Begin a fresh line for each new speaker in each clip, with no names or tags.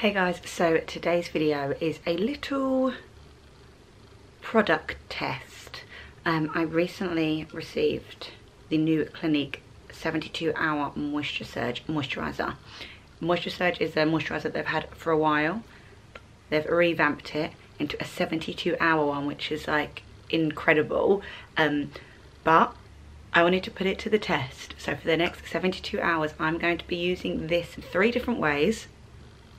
Hey guys, so today's video is a little product test. I recently received the new Clinique 72-hour Moisture Surge moisturizer. Moisture Surge is a moisturizer they've had for a while. They've revamped it into a 72-hour one, which is like incredible. But I wanted to put it to the test. So for the next 72 hours, I'm going to be using this in 3 different ways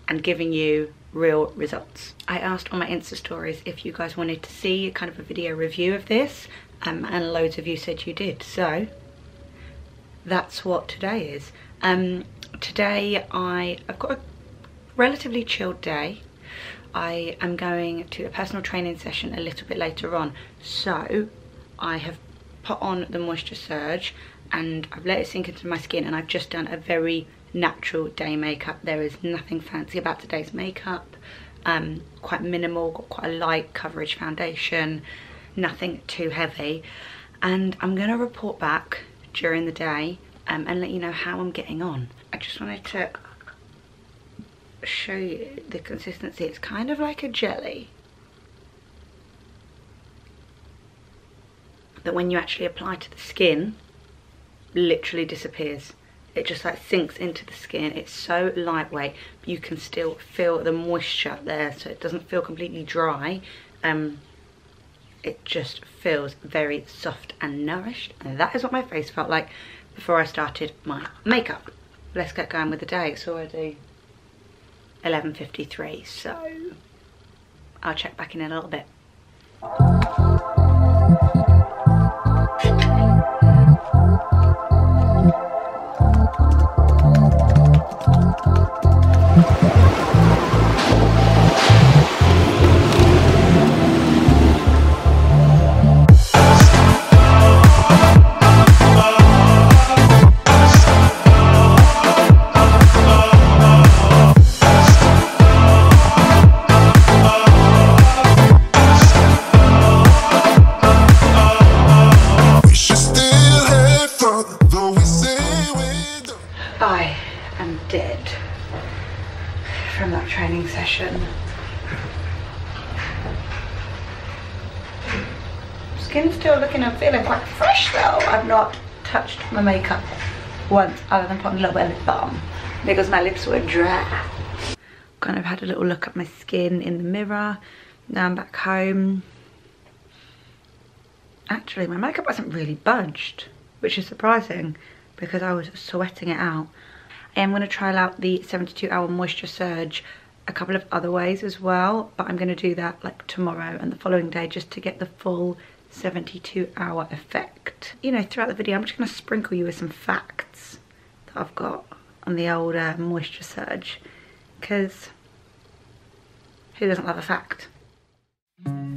and giving you real results. I asked on my Insta stories if you guys wanted to see kind of a video review of this, and loads of you said you did. So that's what today is. Today I've got a relatively chilled day. I am going to a personal training session a little bit later on, so I have put on the Moisture Surge and I've let it sink into my skin, and I've just done a very natural day makeup. There is nothing fancy about today's makeup. Quite minimal, got quite a light coverage foundation, nothing too heavy, and I'm gonna report back during the day and let you know how I'm getting on. I just wanted to show you the consistency. It's kind of like a jelly that when you actually apply to the skin literally disappears. It just like sinks into the skin. It's so lightweight, but you can still feel the moisture there, so it doesn't feel completely dry. It just feels very soft and nourished, and that is what my face felt like before I started my makeup. Let's get going with the day. It's already 11:53, so I'll check back in a little bit. I am dead from that training session. Skin's still looking and feeling quite fresh though. I've not touched my makeup once other than putting a little bit of lip balm because my lips were dry. Kind of had a little look at my skin in the mirror. Now I'm back home. Actually, my makeup hasn't really budged, which is surprising because I was sweating it out. I am going to trial out the 72-hour Moisture Surge a couple of other ways as well, but I'm going to do that like tomorrow and the following day just to get the full 72-hour effect. You know, throughout the video I'm just going to sprinkle you with some facts that I've got on the old Moisture Surge, because who doesn't love a fact?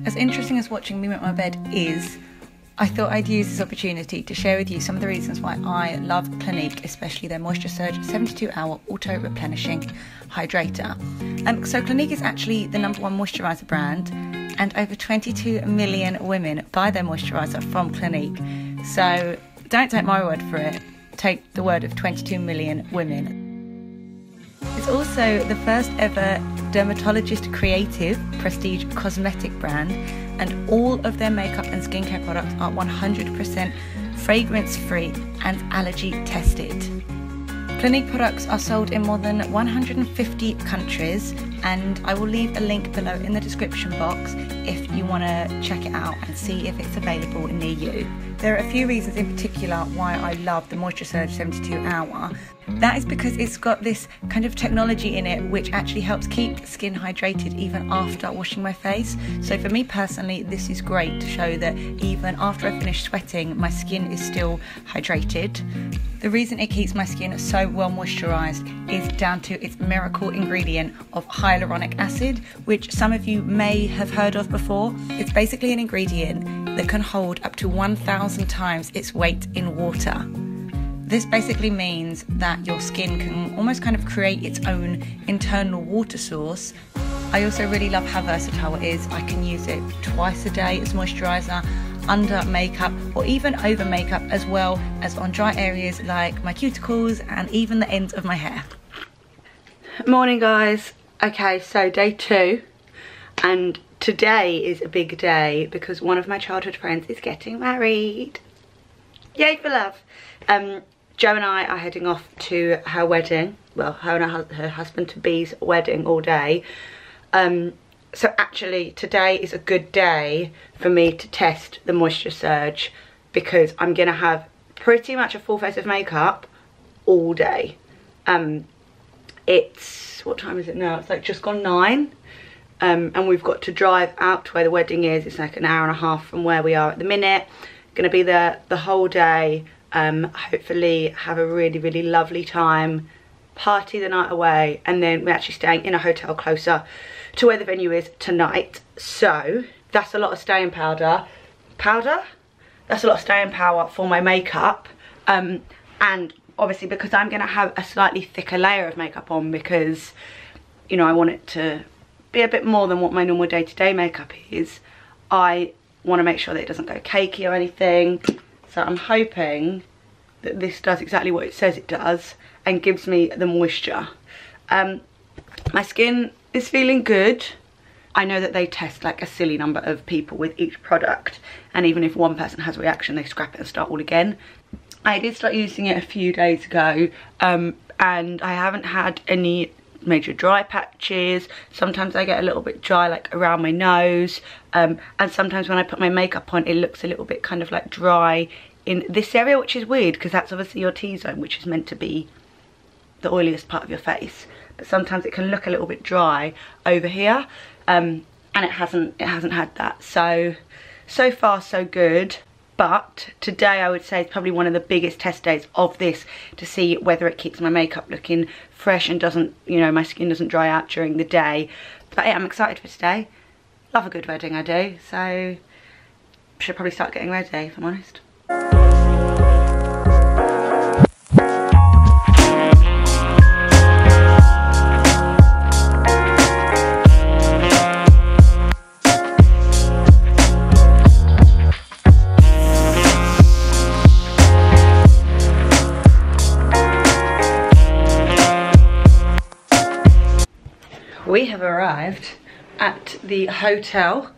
As interesting as watching me make my bed is, I thought I'd use this opportunity to share with you some of the reasons why I love Clinique, especially their Moisture Surge 72-hour auto-replenishing hydrator. So Clinique is actually the #1 moisturiser brand, and over 22 million women buy their moisturiser from Clinique. So don't take my word for it, take the word of 22 million women. It's also the first ever dermatologist creative prestige cosmetic brand, and all of their makeup and skincare products are 100% fragrance free and allergy tested. Clinique products are sold in more than 150 countries, and I will leave a link below in the description box if you want to check it out and see if it's available near you. There are a few reasons in particular why I love the Moisture Surge 72-hour. That is because it's got this kind of technology in it which actually helps keep skin hydrated even after washing my face. So for me personally, this is great to show that even after I finish sweating, my skin is still hydrated. The reason it keeps my skin so well moisturised is down to its miracle ingredient of hyaluronic acid, which some of you may have heard of before. It's basically an ingredient that can hold up to 1,000 times its weight in water. This basically means that your skin can almost kind of create its own internal water source. I also really love how versatile it is. I can use it twice a day as moisturiser, under makeup, or even over makeup, as well as on dry areas like my cuticles and even the ends of my hair. Morning guys, Okay, so day 2, and today is a big day because one of my childhood friends is getting married. Yay for love. Joe and I are heading off to her wedding. Well, her and her husband-to-be's wedding all day. So actually today is a good day for me to test the moisture surge because I'm gonna have pretty much a full face of makeup all day. It's, what time is it now? It's like just gone 9. And we've got to drive out to where the wedding is. It's like an hour and a half from where we are at the minute. Gonna be there the whole day. Hopefully have a really, really lovely time. Party the night away. And then we're actually staying in a hotel closer to where the venue is tonight. So that's a lot of staying powder. That's a lot of staying power for my makeup. And obviously because I'm gonna have a slightly thicker layer of makeup on because, you know, I want it to be a bit more than what my normal day-to-day makeup is. I want to make sure that it doesn't go cakey or anything. So I'm hoping that this does exactly what it says it does and gives me the moisture. My skin is feeling good. I know that they test like a silly number of people with each product, and even if one person has a reaction, they scrap it and start all again. I did start using it a few days ago, and I haven't had any major dry patches. Sometimes I get a little bit dry like around my nose, and sometimes when I put my makeup on it looks a little bit kind of like dry in this area, which is weird because that's obviously your T-zone, which is meant to be the oiliest part of your face, but sometimes it can look a little bit dry over here, and it hasn't had that. So far so good. But today I would say is probably one of the biggest test days of this to see whether it keeps my makeup looking fresh and doesn't, you know, my skin doesn't dry out during the day. But yeah, I'm excited for today. Love a good wedding, I do. So should probably start getting ready, if I'm honest. We have arrived at the hotel.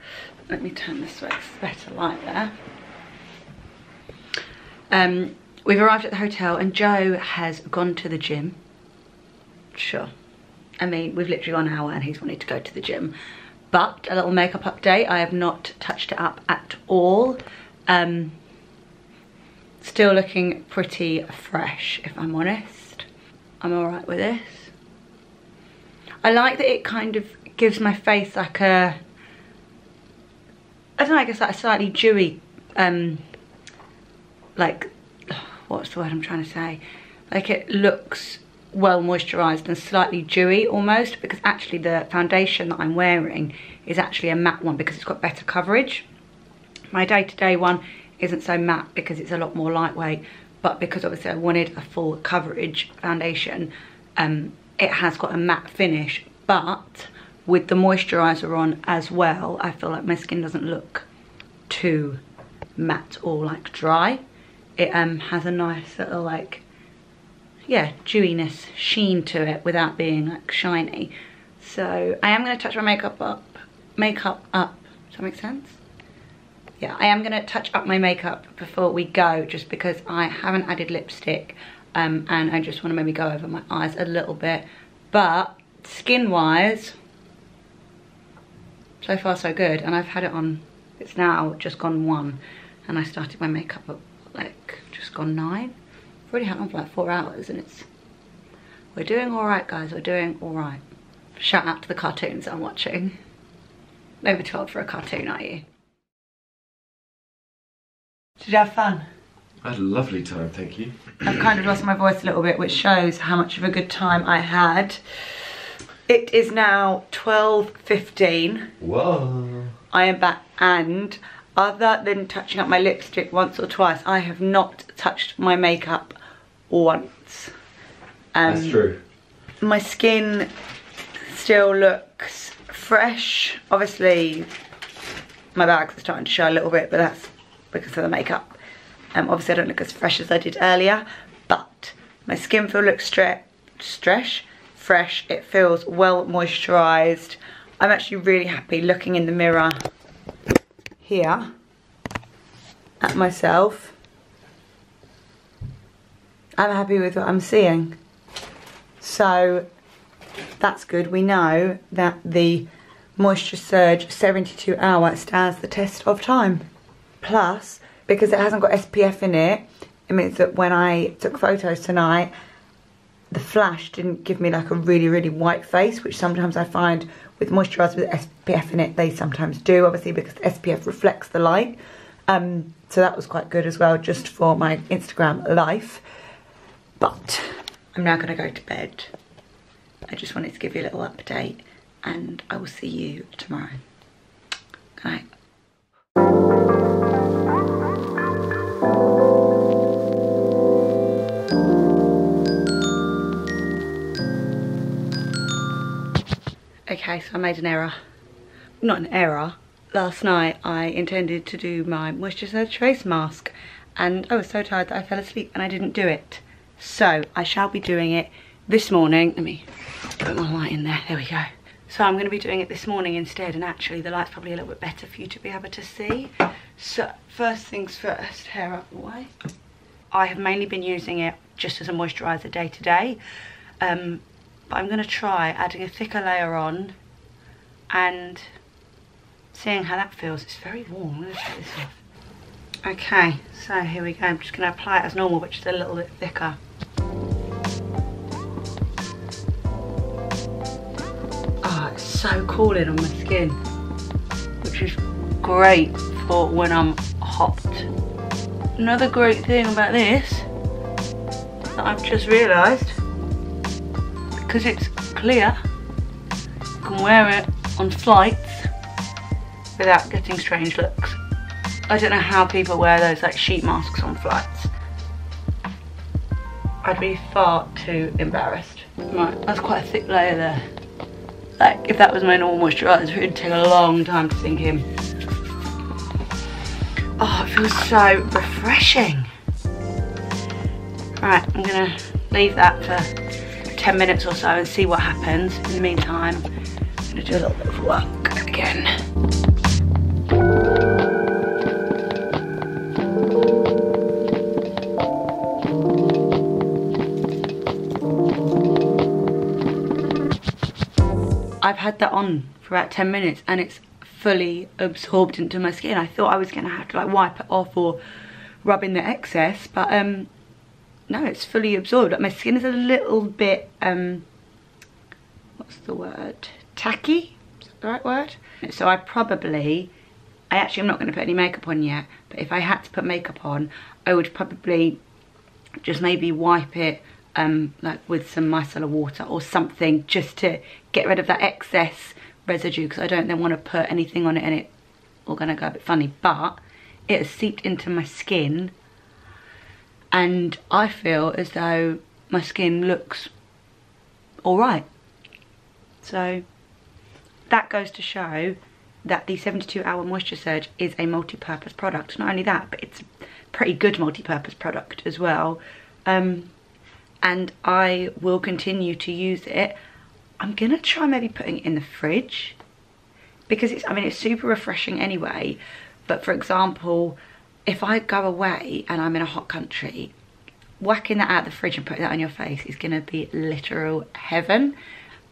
Let me turn this way, it's better light there. We've arrived at the hotel and Joe has gone to the gym. Sure. I mean, we've literally gone an hour and he's wanted to go to the gym. But a little makeup update, I have not touched it up at all. Still looking pretty fresh, if I'm honest. I'm alright with this. I like that it kind of gives my face like a, I don't know, I guess like a slightly dewy, like, what's the word I'm trying to say? Like it looks well moisturised and slightly dewy almost, because actually the foundation that I'm wearing is actually a matte one because it's got better coverage. My day-to-day one isn't so matte because it's a lot more lightweight, but because obviously I wanted a full coverage foundation, it has got a matte finish, but with the moisturiser on as well, I feel like my skin doesn't look too matte or like dry. It has a nice little like, yeah, dewiness sheen to it without being like shiny. So I am going to touch my makeup up. Does that make sense? Yeah, I am going to touch up my makeup before we go just because I haven't added lipstick. And I just want to maybe go over my eyes a little bit. But skin wise, so far so good. And I've had it on, it's now just gone 1, and I started my makeup at like just gone 9. I've already had it on for like 4 hours, and we're doing all right, guys. We're doing all right. Shout out to the cartoons I'm watching. Over 12 for a cartoon, are you? Did you have fun?
I had a lovely time, thank you.
I've kind of lost my voice a little bit, which shows how much of a good time I had. It is now 12:15.
Whoa.
I am back, and other than touching up my lipstick once or twice, I have not touched my makeup once.
That's true.
My skin still looks fresh. Obviously, my bags are starting to show a little bit, but that's because of the makeup. Obviously I don't look as fresh as I did earlier, but my skin feel looks fresh. It feels well moisturised. I'm actually really happy looking in the mirror here at myself. I'm happy with what I'm seeing. So that's good. We know that the Moisture Surge 72 hour stands the test of time. Plus, because it hasn't got SPF in it, it means that when I took photos tonight, the flash didn't give me like a really, really white face, which sometimes I find with moisturisers with SPF in it, they sometimes do, obviously because the SPF reflects the light. So that was quite good as well, just for my Instagram life. But I'm now going to go to bed. I just wanted to give you a little update, and I will see you tomorrow. Good night. Okay, so I made an error. Not an error. Last night I intended to do my Moisture Surge face mask, and I was so tired that I fell asleep and I didn't do it. So I shall be doing it this morning. Let me put my light in there. There we go. So I'm going to be doing it this morning instead, and actually the light's probably a little bit better for you to be able to see. So first things first, hair out the way. I have mainly been using it just as a moisturiser day to day. But I'm going to try adding a thicker layer on and seeing how that feels. It's very warm. I'm going to take this off. Okay, so here we go. I'm just going to apply it as normal, but just a little bit thicker. Oh, it's so cooling on my skin, which is great for when I'm hot. Another great thing about this that I've just realised, because it's clear, you can wear it on flights without getting strange looks. I don't know how people wear those like sheet masks on flights. I'd be far too embarrassed. Right, that's quite a thick layer there. Like, if that was my normal moisturiser, it would take a long time to sink in. Oh, it feels so refreshing. Right, I'm gonna leave that for 10 minutes or so and see what happens. In the meantime, I'm gonna do a little bit of work again. I've had that on for about 10 minutes and it's fully absorbed into my skin. I thought I was gonna have to like wipe it off or rub in the excess, but no, it's fully absorbed. Like, my skin is a little bit, what's the word? Tacky? Is that the right word? So I actually am not going to put any makeup on yet, but if I had to put makeup on, I would probably just maybe wipe it like with some micellar water or something, just to get rid of that excess residue, because I don't then want to put anything on it and it's all going to go a bit funny. But it has seeped into my skin, and I feel as though my skin looks alright. So that goes to show that the 72-hour Moisture Surge is a multi-purpose product. Not only that, but it's a pretty good multi-purpose product as well. And I will continue to use it. I'm gonna try maybe putting it in the fridge, because it's super refreshing anyway. But for example, if I go away and I'm in a hot country, whacking that out of the fridge and putting that on your face is gonna be literal heaven.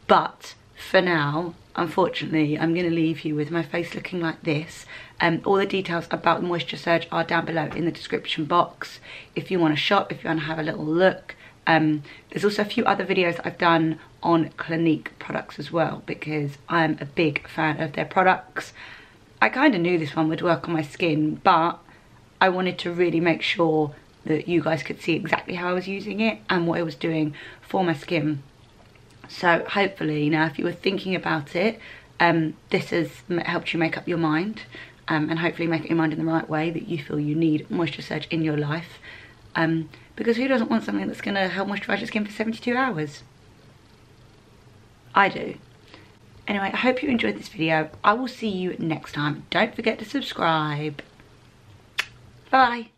But for now, unfortunately, I'm gonna leave you with my face looking like this. All the details about the Moisture Surge are down below in the description box if you wanna shop, if you wanna have a little look. There's also a few other videos that I've done on Clinique products as well, because I'm a big fan of their products. I kind of knew this one would work on my skin, but I wanted to really make sure that you guys could see exactly how I was using it and what it was doing for my skin. So hopefully now, if you were thinking about it, this has helped you make up your mind, and hopefully make up your mind in the right way that you feel you need Moisture Surge in your life. Because who doesn't want something that's going to help moisturise your skin for 72 hours? I do. Anyway, I hope you enjoyed this video. I will see you next time. Don't forget to subscribe. Bye.